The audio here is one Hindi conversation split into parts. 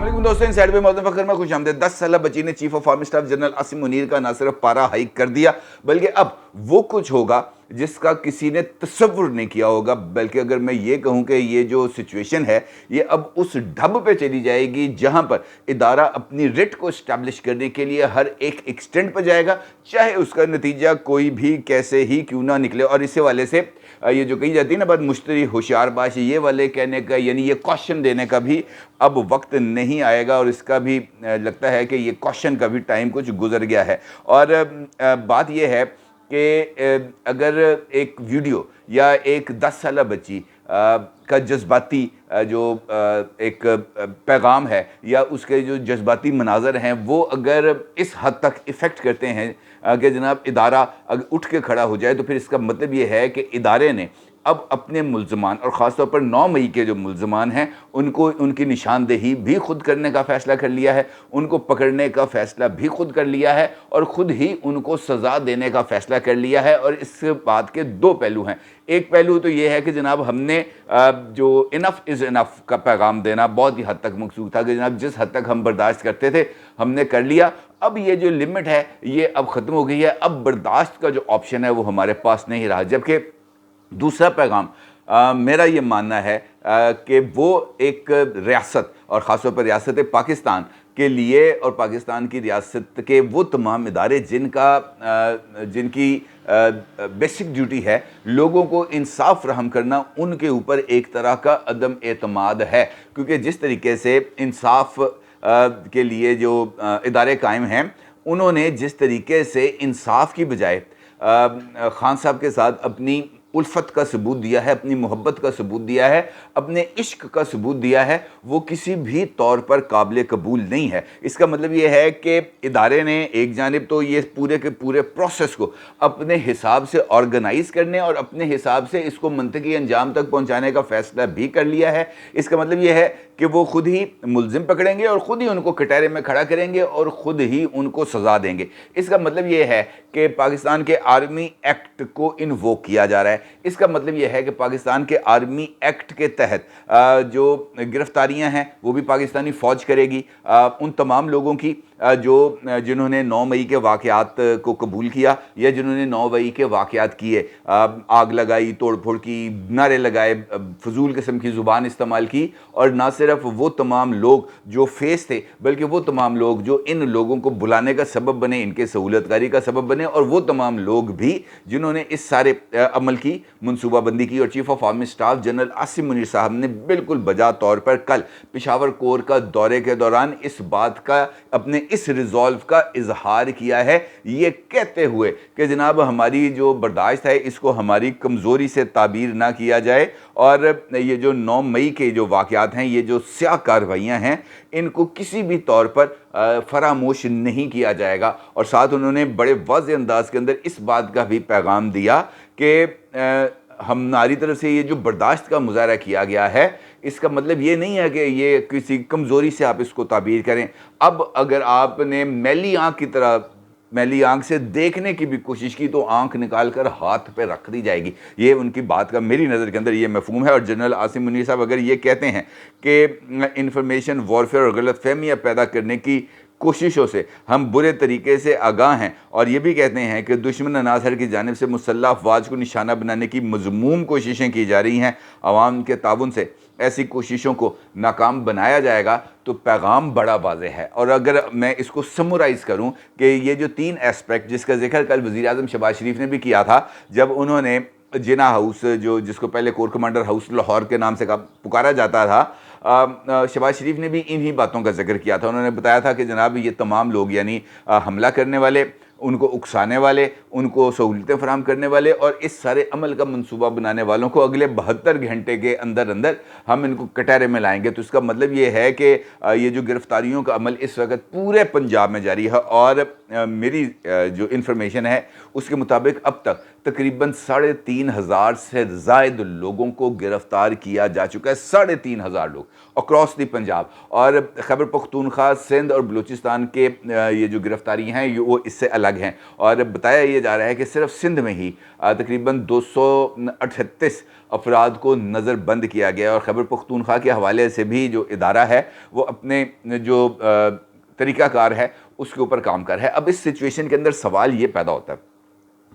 अस्सलाम दोस्तों, इन साइड पे मौजूद फखर में खुश आमदीद। 10 साल बच्ची ने chief of army staff general Asim Munir का ना सिर्फ पारा हाइक कर दिया, बल्कि अब वो कुछ होगा जिसका किसी ने तसव्वुर नहीं किया होगा। बल्कि अगर मैं ये कहूँ कि ये जो सिचुएशन है ये अब उस ढब पे चली जाएगी जहाँ पर इदारा अपनी रिट को इस्टेब्लिश करने के लिए हर एक एक्सटेंट पर जाएगा, चाहे उसका नतीजा कोई भी कैसे ही क्यों ना निकले। और इसी वाले से ये जो कही जाती है ना बात, मुश्तरी होशियारबाज, ये वाले कहने का यानी ये क्वेश्चन देने का भी अब वक्त नहीं आएगा। और इसका भी लगता है कि ये क्वेश्चन का भी टाइम कुछ गुजर गया है। और बात यह है कि अगर एक वीडियो या एक 10 साल बच्ची का जज्बाती जो एक पैगाम है या उसके जो जज्बाती मनाजर हैं वो अगर इस हद तक इफ़ेक्ट करते हैं कि जनाब इदारा अगर उठ के खड़ा हो जाए, तो फिर इसका मतलब ये है कि इदारे ने अब अपने मुल्ज़मान और ख़ास तौर पर 9 मई के जो मुल्ज़मान हैं उनको उनकी निशानदेही भी खुद करने का फ़ैसला कर लिया है, उनको पकड़ने का फ़ैसला भी खुद कर लिया है और ख़ुद ही उनको सज़ा देने का फ़ैसला कर लिया है। और इस बात के 2 पहलू हैं। एक पहलू तो ये है कि जनाब हमने जो इनफ़ इज़ इनफ़ का पैगाम देना बहुत ही हद तक मकसूद था कि जनाब जिस हद तक हम बर्दाश्त करते थे हमने कर लिया, अब ये जो लिमिट है ये अब ख़त्म हो गई है। अब बर्दाश्त का जो ऑप्शन है वो हमारे पास नहीं रहा। जबकि दूसरा पैगाम मेरा ये मानना है कि वो एक रियासत और ख़ास तौर पर रियासत पाकिस्तान के लिए और पाकिस्तान की रियासत के वो तमाम इदारे जिनकी बेसिक ड्यूटी है लोगों को इंसाफ फराहम करना, उनके ऊपर एक तरह का अदम एतमाद है। क्योंकि जिस तरीके से इंसाफ के लिए जो इदारे कायम हैं, उन्होंने जिस तरीके से इंसाफ की बजाय खान साहब के साथ अपनी उल्फत का सबूत दिया है, अपनी मोहब्बत का सबूत दिया है, अपने इश्क का सबूत दिया है, वो किसी भी तौर पर काबिल कबूल नहीं है। इसका मतलब ये है कि इदारे ने एक जानिब तो ये पूरे के पूरे प्रोसेस को अपने हिसाब से ऑर्गेनाइज़ करने और अपने हिसाब से इसको मंतकी अंजाम तक पहुँचाने का फ़ैसला भी कर लिया है। इसका मतलब ये है कि वो ख़ुद ही मुलजिम पकड़ेंगे और ख़ुद ही उनको कटहरे में खड़ा करेंगे और ख़ुद ही उनको सज़ा देंगे। इसका मतलब ये है कि पाकिस्तान के आर्मी एक्ट को इन्वोक किया जा रहा है। इसका मतलब यह है कि पाकिस्तान के आर्मी एक्ट के तहत जो गिरफ्तारियां हैं वो भी पाकिस्तानी फ़ौज करेगी उन तमाम लोगों की जिन्होंने 9 मई के वाक़यात को कबूल किया या जिन्होंने 9 मई के वाक़यात किए, आग लगाई, तोड़ फोड़ की, नारे लगाए, फजूल किस्म की ज़ुबान इस्तेमाल की। और ना सिर्फ वो तमाम लोग जो फेस थे बल्कि वो तमाम लोग जो इन लोगों को बुलाने का सबब बने, इनके सहूलतकारी का सबब बने, और वो तमाम लोग भी जिन्होंने इस सारे अमल की मनसूबाबंदी की। और chief of army staff general Asim Munir साहब ने बिल्कुल बजा तौर पर कल पेशावर कोर का दौरे के दौरान इस बात का, अपने इस रिजॉल्व का इजहार किया है, ये कहते हुए कि जनाब हमारी जो बर्दाश्त है इसको हमारी कमज़ोरी से ताबीर ना किया जाए और ये जो 9 मई के जो वाक़यात हैं, ये जो स्याह कार्रवाइयाँ हैं, इनको किसी भी तौर पर फरामोश नहीं किया जाएगा। और साथ उन्होंने बड़े वाज़ेह अंदाज के अंदर इस बात का भी पैगाम दिया कि हमारी तरफ से ये जो बर्दाश्त का मुजाहरा किया गया है इसका मतलब ये नहीं है कि ये किसी कमज़ोरी से आप इसको ताबीर करें। अब अगर आपने मैली आँख की तरह मैली आँख से देखने की भी कोशिश की तो आँख निकाल कर हाथ पे रख दी जाएगी। ये उनकी बात का मेरी नज़र के अंदर ये मफहूम है। और जनरल आसिम मुनीर साहब अगर ये कहते हैं कि इंफॉर्मेशन वॉरफेयर और गलत फहमियाँ पैदा करने की कोशिशों से हम बुरे तरीके से आगाह हैं और ये भी कहते हैं कि दुश्मन अनासर की जानिब से मुसल्लह अफवाज को निशाना बनाने की मज़मूम कोशिशें की जा रही हैं, आवाम के ताउन से ऐसी कोशिशों को नाकाम बनाया जाएगा, तो पैगाम बड़ा वाज़ेह है। और अगर मैं इसको समराइज़ करूं कि ये जो 3 एस्पेक्ट जिसका जिक्र कल वज़ीर-ए-आज़म शहबाज शरीफ ने भी किया था, जब उन्होंने जिना हाउस, जो जिसको पहले कोर कमांडर हाउस लाहौर के नाम से पुकारा जाता था, शहबाज शरीफ ने भी इन्हीं बातों का जिक्र किया था। उन्होंने बताया था कि जनाब ये तमाम लोग यानी हमला करने वाले, उनको उकसाने वाले, उनको सहूलतें फराहम करने वाले और इस सारे अमल का मंसूबा बनाने वालों को अगले 72 घंटे के अंदर अंदर हम इनको कटहरे में लाएंगे। तो इसका मतलब ये है कि ये जो गिरफ्तारियों का अमल इस वक्त पूरे पंजाब में जारी है और मेरी जो इन्फॉर्मेशन है उसके मुताबिक अब तक तकरीबन 3,500 से ज़ायद लोगों को गिरफ़्तार किया जा चुका है। 3,500 लोग अक्रॉस दी पंजाब। और खैबर पख्तूनख्वा, सिंध और बलूचिस्तान के ये जो गिरफ़्तारी हैं वो इससे अलग हैं। और बताया ये जा रहा है कि सिर्फ सिंध में ही तकरीबन 238 अफराद को नज़रबंद किया गया। और खैबर पख्तूनख्वा के हवाले से भी जो इदारा है वो अपने जो तरीक़ाकार है उसके ऊपर काम कर रहा है। अब इस सिचुएशन के अंदर सवाल ये पैदा होता है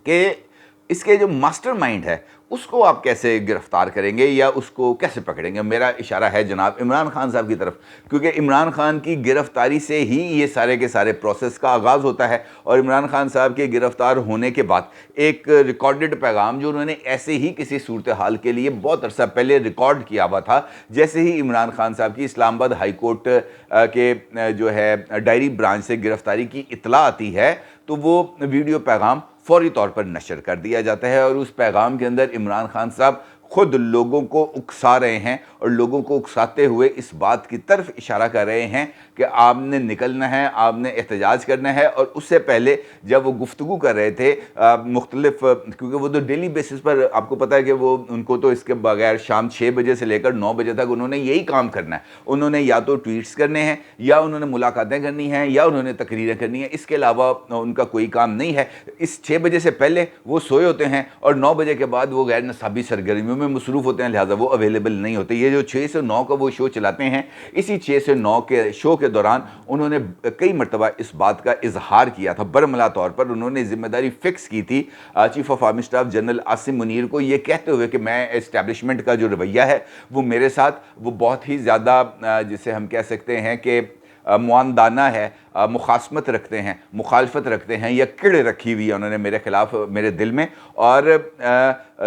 कि इसके जो मास्टरमाइंड है उसको आप कैसे गिरफ्तार करेंगे या उसको कैसे पकड़ेंगे। मेरा इशारा है जनाब इमरान खान साहब की तरफ, क्योंकि इमरान खान की गिरफ्तारी से ही ये सारे के सारे प्रोसेस का आगाज़ होता है। और इमरान खान साहब के गिरफ्तार होने के बाद एक रिकॉर्डेड पैगाम जो उन्होंने ऐसे ही किसी सूरत हाल के लिए बहुत अरसा पहले रिकॉर्ड किया हुआ था, जैसे ही इमरान खान साहब की इस्लामाबाद हाई कोर्ट के जो है डायरी ब्रांच से गिरफ्तारी की इतला आती है तो वो वीडियो पैगाम फौरी तौर पर नशर कर दिया जाता है। और उस पैगाम के अंदर इमरान खान साहब खुद लोगों को उकसा रहे हैं और लोगों को उकसाते हुए इस बात की तरफ इशारा कर रहे हैं कि आपने निकलना है, आपने एहतजाज करना है। और उससे पहले जब वो गुफ्तगू कर रहे थे मुख्तलिफ, क्योंकि वो तो डेली बेसिस पर आपको पता है कि वो उनको तो इसके बगैर शाम 6 बजे से लेकर 9 बजे तक उन्होंने यही काम करना है। उन्होंने या तो ट्वीट्स करने हैं या उन्होंने मुलाकातें करनी हैं या उन्होंने तकरीरें करनी है, इसके अलावा उनका कोई काम नहीं है। इस 6 बजे से पहले वो सोए होते हैं और 9 बजे के बाद वो गैर नसाबी सरगर्मियों में मसरूफ़ होते हैं, लिहाजा वो अवेलेबल नहीं होते। ये जो 6 से 9 का वो शो चलाते हैं, इसी 6 से 9 के शो के दौरान उन्होंने कई मरतबा इस बात का इजहार किया था। बरमला तौर पर उन्होंने जिम्मेदारी फिक्स की थी chief of army staff general Asim Munir को, ये कहते हुए कि मैं एस्टैब्लिशमेंट का जो रवैया है वो मेरे साथ वो बहुत ही ज़्यादा जिसे हम कह सकते हैं कि मुआंदाना है, मुखासमत रखते हैं, मुखालफत रखते हैं या किड़ रखी हुई है उन्होंने मेरे ख़िलाफ़ मेरे दिल में। और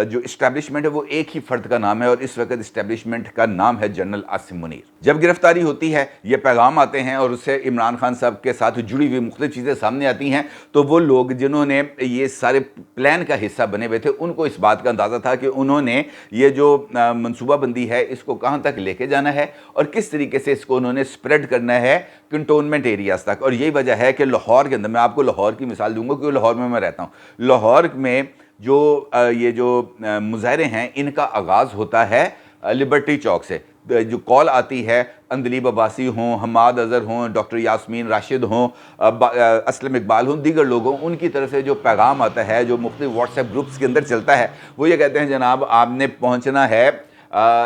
जो इस्टेब्लिशमेंट है वो एक ही फ़र्द का नाम है और इस वक्त इस्टेब्लिशमेंट का नाम है जनरल आसिम मुनीर। जब गिरफ्तारी होती है, ये पैगाम आते हैं और उससे इमरान खान साहब के साथ जुड़ी हुई मुख्तलिफ चीज़ें सामने आती हैं, तो वो लोग जिन्होंने ये सारे प्लान का हिस्सा बने हुए थे उनको इस बात का अंदाज़ा था कि उन्होंने ये जो मनसूबाबंदी है इसको कहाँ तक लेके जाना है और किस तरीके से इसको उन्होंने स्प्रेड करना है कंटोनमेंट एरियाज़ तक। और यही वजह है कि लाहौर के अंदर, मैं आपको लाहौर की मिसाल दूंगा क्योंकि लाहौर में मैं रहता हूँ, लाहौर में जो ये जो मुजाहरे हैं इनका आगाज़ होता है लिबर्टी चौक से। जो कॉल आती है अंदलीब अब्बासी हों, हमाद अज़हर हों, डॉक्टर यास्मीन राशिद हों, असलम इकबाल हों, दीगर लोग हों, उनकी तरफ से जो पैगाम आता है जो मुख्तलिफ व्हाट्सएप ग्रुप्स के अंदर चलता है वो ये कहते हैं जनाब आपने पहुँचना है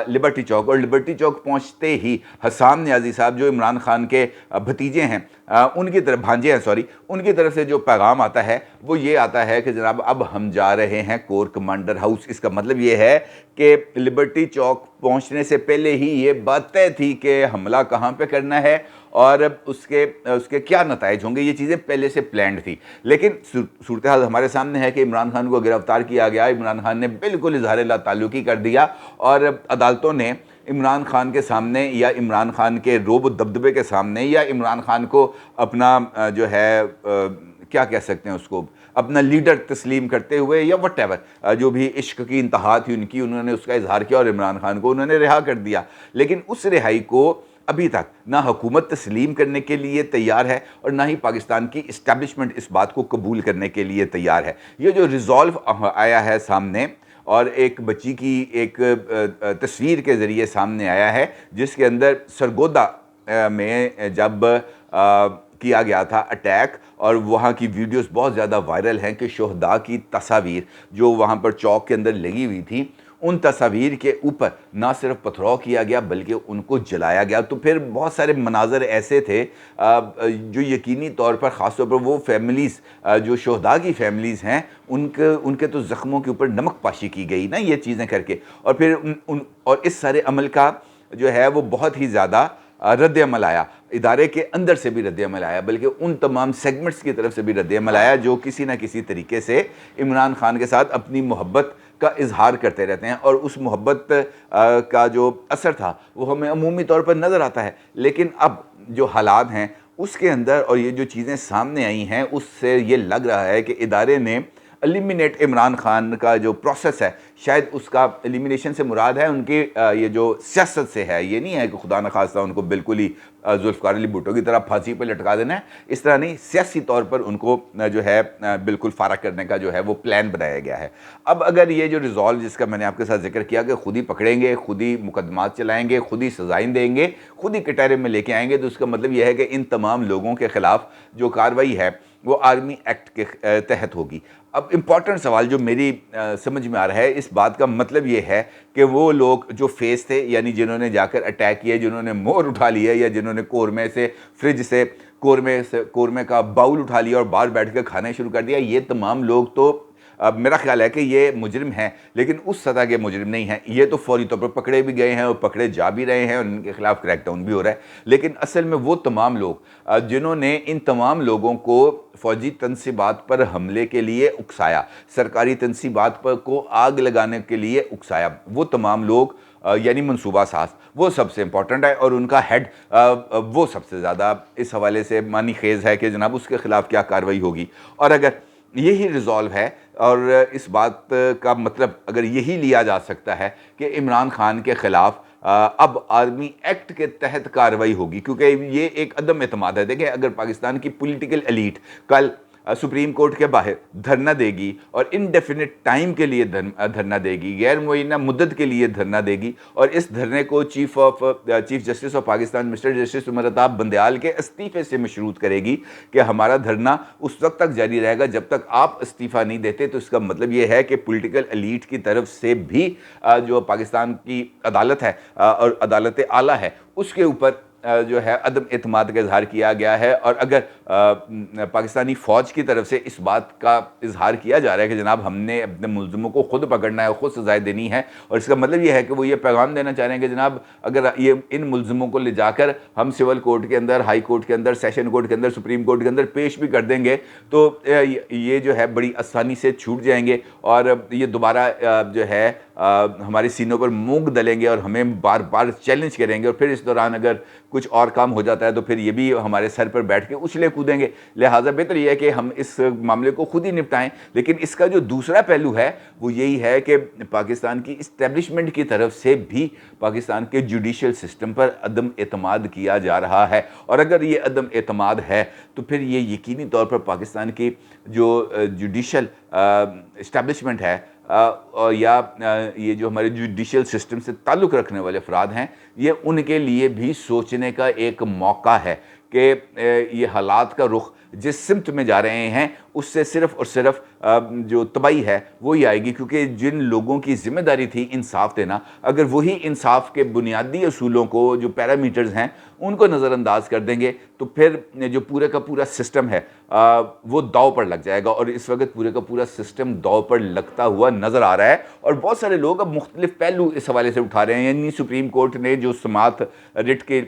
लिबर्टी चौक। और लिबर्टी चौक पहुंचते ही हसान नियाज़ी साहब जो इमरान खान के भतीजे हैं उनकी तरफ, भांजे हैं सॉरी, उनकी तरफ से जो पैगाम आता है वो ये आता है कि जनाब अब हम जा रहे हैं कोर कमांडर हाउस। इसका मतलब ये है कि लिबर्टी चौक पहुंचने से पहले ही ये बात तय थी कि हमला कहाँ पे करना है और उसके क्या नताइज होंगे, ये चीज़ें पहले से प्लान्ड थी। लेकिन सूरत हाल हमारे सामने है कि इमरान खान को गिरफ्तार किया गया, इमरान खान ने बिल्कुल इजहार लाताल्लुकी कर दिया और अदालतों ने इमरान खान के सामने या इमरान खान के रोब दबदबे के सामने या इमरान खान को अपना जो है क्या कह सकते हैं उसको, अपना लीडर तस्लीम करते हुए या वट एवर जो भी इश्क की इंतहा थी उनकी, उन्होंने उसका इजहार किया और इमरान खान को उन्होंने रिहा कर दिया। लेकिन उस रिहाई को अभी तक ना हुकूमत तस्लीम करने के लिए तैयार है और ना ही पाकिस्तान की इस्टेब्लिशमेंट इस बात को कबूल करने के लिए तैयार है। ये जो रिजॉल्व आया है सामने और एक बच्ची की एक तस्वीर के ज़रिए सामने आया है जिसके अंदर सरगोदा में जब किया गया था अटैक और वहाँ की वीडियोस बहुत ज़्यादा वायरल हैं कि शोहदा की तस्वीर जो वहाँ पर चौक के अंदर लगी हुई थी उन तस्वीर के ऊपर ना सिर्फ पथराव किया गया बल्कि उनको जलाया गया। तो फिर बहुत सारे मनाजर ऐसे थे जो यकीनी तौर पर ख़ास तौर पर वो फैमिलीज़ जो शोहदा की फैमिलीज़ हैं उनके तो ज़ख्मों के ऊपर नमक पाशी की गई ना ये चीज़ें करके। और फिर और इस सारे अमल का जो है वो बहुत ही ज़्यादा रद्द अमल आया, इदारे के अंदर से भी रद्द अमल आया, बल्कि उन तमाम सेगमेंट्स की तरफ से भी रद्द अमल आया जो किसी न किसी तरीके से इमरान खान के साथ अपनी मोहब्बत का इजहार करते रहते हैं। और उस मोहब्बत का जो असर था वो हमें अमूमी तौर पर नज़र आता है। लेकिन अब जो हालात हैं उसके अंदर और ये जो चीज़ें सामने आई हैं उससे ये लग रहा है कि इदारे ने एलिमिनेट इमरान खान का जो प्रोसेस है, शायद उसका एलिमिनेशन से मुराद है उनकी ये जो सियासत से है। ये नहीं है कि खुदा न खास्ता उनको बिल्कुल ही जुल्फ़िकार अली भुट्टो की तरह फांसी पर लटका देना है, इस तरह नहीं, सियासी तौर पर उनको जो है बिल्कुल फारा करने का जो है वो प्लान बनाया गया है। अब अगर ये जो रिजॉल्व जिसका मैंने आपके साथ जिक्र किया कि खुद ही पकड़ेंगे, खुद ही मुकदमात चलाएंगे, खुद ही सजाएं देंगे, खुद ही कटहरे में लेके आएंगे, तो उसका मतलब यह है कि इन तमाम लोगों के खिलाफ जो कार्रवाई है वो आर्मी एक्ट के तहत होगी। अब इम्पॉर्टेंट सवाल जो मेरी समझ में आ रहा है, इस बात का मतलब ये है कि वो लोग जो फेस थे, यानी जिन्होंने जाकर अटैक किया, जिन्होंने मोहर उठा लिया, या जिन्होंने कौरमे से फ्रिज से कौरमे का बाउल उठा लिया और बाहर बैठ कर खाना शुरू कर दिया, ये तमाम लोग तो अब मेरा ख्याल है कि ये मुजरिम हैं, लेकिन उस सतह के मुजरिम नहीं हैं। ये तो फौरी तौर पर पकड़े भी गए हैं और पकड़े जा भी रहे हैं और उनके खिलाफ क्रैकडाउन भी हो रहा है। लेकिन असल में वो तमाम लोग जिन्होंने इन तमाम लोगों को फ़ौजी तनसीबात पर हमले के लिए उकसाया, सरकारी तनसीबात पर को आग लगाने के लिए उकसाया, वो तमाम लोग यानी मनसूबा साज, वो सबसे इम्पॉर्टेंट है और उनका हेड वो सबसे ज़्यादा इस हवाले से मानी खेज़ है कि जनाब उसके खिलाफ क्या कार्रवाई होगी। और अगर यही रिजॉल्व है और इस बात का मतलब अगर यही लिया जा सकता है कि इमरान खान के ख़िलाफ़ अब आर्मी एक्ट के तहत कार्रवाई होगी, क्योंकि ये एक अदम एतमाद है। देखिए, अगर पाकिस्तान की पॉलिटिकल एलीट कल सुप्रीम कोर्ट के बाहर धरना देगी और इनडेफिनिट टाइम के लिए धरना देगी, गैर मुअय्यना मुद्दत के लिए धरना देगी, और इस धरने को chief justice of Pakistan mister justice Umar Ata Bandial के इस्तीफ़े से मशरूत करेगी कि हमारा धरना उस वक्त तक जारी रहेगा जब तक आप इस्तीफ़ा नहीं देते। तो इसका मतलब ये है कि पॉलिटिकल एलीट की तरफ से भी जो पाकिस्तान की अदालत है और अदालत आला है, उसके ऊपर जो है अदम एतमाद का इजहार किया गया है। और अगर पाकिस्तानी फ़ौज की तरफ से इस बात का इजहार किया जा रहा है कि जनाब हमने अपने मुल्ज़िमों को खुद पकड़ना है, खुद सजाएं देनी है, और इसका मतलब ये है कि वो ये पैगाम देना चाह रहे हैं कि जनाब अगर ये इन मुल्ज़िमों को ले जाकर हम सिविल कोर्ट के अंदर, हाई कोर्ट के अंदर, सेशन कोर्ट के अंदर, सुप्रीम कोर्ट के अंदर पेश भी कर देंगे तो ये जो है बड़ी आसानी से छूट जाएंगे और ये दोबारा जो है हमारे सीनों पर मूंग दलेंगे और हमें बार बार चैलेंज करेंगे, और फिर इस दौरान अगर कुछ और काम हो जाता है तो फिर ये भी हमारे सर पर बैठ के उछले कूदेंगे। लिहाजा बेहतर यह है कि हम इस मामले को खुद ही निपटाएं। लेकिन इसका जो दूसरा पहलू है वो यही है कि पाकिस्तान की इस्टेब्लिशमेंट की तरफ से भी पाकिस्तान के जुडिशल सिस्टम पर अदम एतमाद किया जा रहा है, और अगर ये अदम एतमाद है तो फिर ये यकीनी तौर पर पाकिस्तान की जो जुडिशल इस्टेब्लिशमेंट है या ये जो हमारे जुडिशल सिस्टम से ताल्लुक़ रखने वाले अफराद हैं, ये उनके लिए भी सोचने का एक मौका है कि ये हालात का रुख जिस सिमत में जा रहे हैं उससे सिर्फ़ और सिर्फ जो तबाही है वही आएगी, क्योंकि जिन लोगों की ज़िम्मेदारी थी इंसाफ देना, अगर वही इंसाफ के बुनियादी असूलों को, जो पैरामीटर्स हैं, उनको नज़रअंदाज कर देंगे तो फिर जो पूरे का पूरा सिस्टम है वो दाव पर लग जाएगा। और इस वक्त पूरे का पूरा सिस्टम दाव पर लगता हुआ नज़र आ रहा है, और बहुत सारे लोग अब मुख्तलिफ पहलू इस हवाले से उठा रहे हैं। यानी सुप्रीम कोर्ट ने जो समाअत रिट के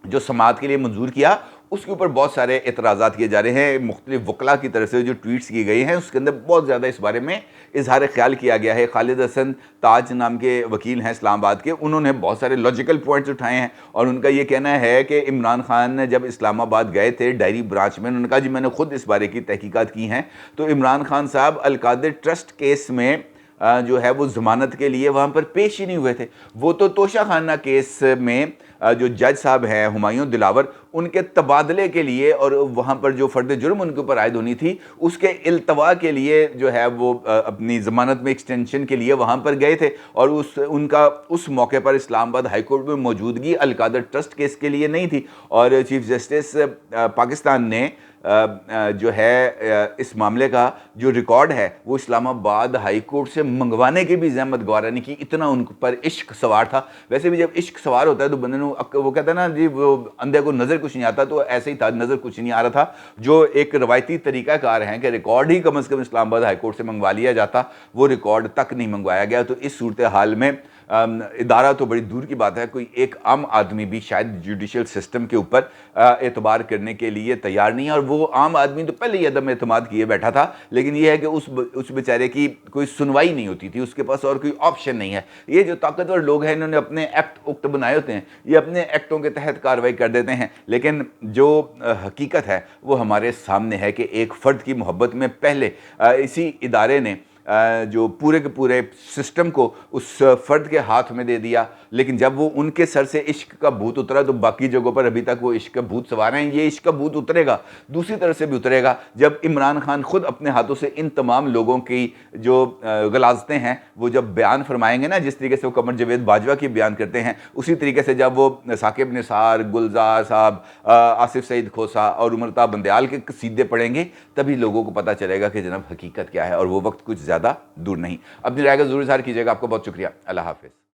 जो समाअत के लिए मंजूर किया, उसके ऊपर बहुत सारे एतराज़ात किए जा रहे हैं। मुख्तलिफ वकला की तरफ से जो ट्वीट्स की गई हैं उसके अंदर बहुत ज़्यादा इस बारे में इजहार ख्याल किया गया है। खालिद हसन ताज नाम के वकील हैं इस्लामाबाद के, उन्होंने बहुत सारे लॉजिकल पॉइंट्स उठाए हैं, और उनका ये कहना है कि इमरान खान जब इस्लामाबाद गए थे डायरी ब्रांच में, उन्होंने कहा जी मैंने खुद इस बारे की तहकीकात की हैं, तो इमरान खान साहब अलकादिर ट्रस्ट केस में जो है वो ज़मानत के लिए वहाँ पर पेश ही नहीं हुए थे। वो तो तोशा खाना केस में जो जज साहब हैं हुमायूं दिलावर, उनके तबादले के लिए और वहाँ पर जो फ़र्द जुर्म उनके ऊपर आयद होनी थी उसके इल्तवा के लिए जो है वो अपनी ज़मानत में एक्सटेंशन के लिए वहाँ पर गए थे, और उस मौके पर इस्लामाबाद हाई कोर्ट में मौजूदगी अलकादर ट्रस्ट केस के लिए नहीं थी। और चीफ जस्टिस पाकिस्तान ने जो है इस मामले का जो रिकॉर्ड है वो इस्लामाबाद हाई कोर्ट से मंगवाने की भी ज़हमत गवारा नहीं की, इतना उन पर इश्क सवार था। वैसे भी जब इश्क सवार होता है तो बंदे वो कहता है ना जी, वो अंधे को नज़र कुछ नहीं आता, तो ऐसे ही था, नज़र कुछ नहीं आ रहा था। जो एक रवायती तरीक़ाकार है कि रिकॉर्ड ही कम अज़ कम इस्लामाबाद हाई कोर्ट से मंगवा लिया जाता, वो रिकॉर्ड तक नहीं मंगवाया गया। तो इस सूरत हाल में इदारा तो बड़ी दूर की बात है, कोई एक आम आदमी भी शायद जुडिशल सिस्टम के ऊपर एतबार करने के लिए तैयार नहीं है। और वो आम आदमी तो पहले ही अदम एतमाद किए बैठा था, लेकिन ये है कि उस बेचारे की कोई सुनवाई नहीं होती थी, उसके पास और कोई ऑप्शन नहीं है। ये जो ताकतवर लोग हैं, इन्होंने अपने एक्ट उक्त बनाए होते हैं, ये अपने एक्टों के तहत कार्रवाई कर देते हैं। लेकिन जो हकीकत है वो हमारे सामने है कि एक फ़र्द की मोहब्बत में पहले इसी इदारे ने जो पूरे के पूरे सिस्टम को उस फ़र्द के हाथ में दे दिया। लेकिन जब वो उनके सर से इश्क का भूत उतरा तो बाकी जगहों पर अभी तक वो इश्क का भूत सवार हैं। ये इश्क का भूत उतरेगा, दूसरी तरफ से भी उतरेगा, जब इमरान खान खुद अपने हाथों से इन तमाम लोगों की जो गलाजतें हैं वो जब बयान फरमाएंगे ना, जिस तरीके से वो कमर जावेद बाजवा की बयान करते हैं, उसी तरीके से जब वो साकिब निसार, गुलजार साहब, आसिफ सईद खोसा और उमरता बंदयाल के कसीदे पढ़ेंगे, तभी लोगों को पता चलेगा कि जनाब हकीकत क्या है। और वो वक्त कुछ ज़्यादा दूर नहीं। अपनी राय का जरूर इज़हार कीजिएगा। आपको बहुत शुक्रिया। अल्लाह हाफिज़।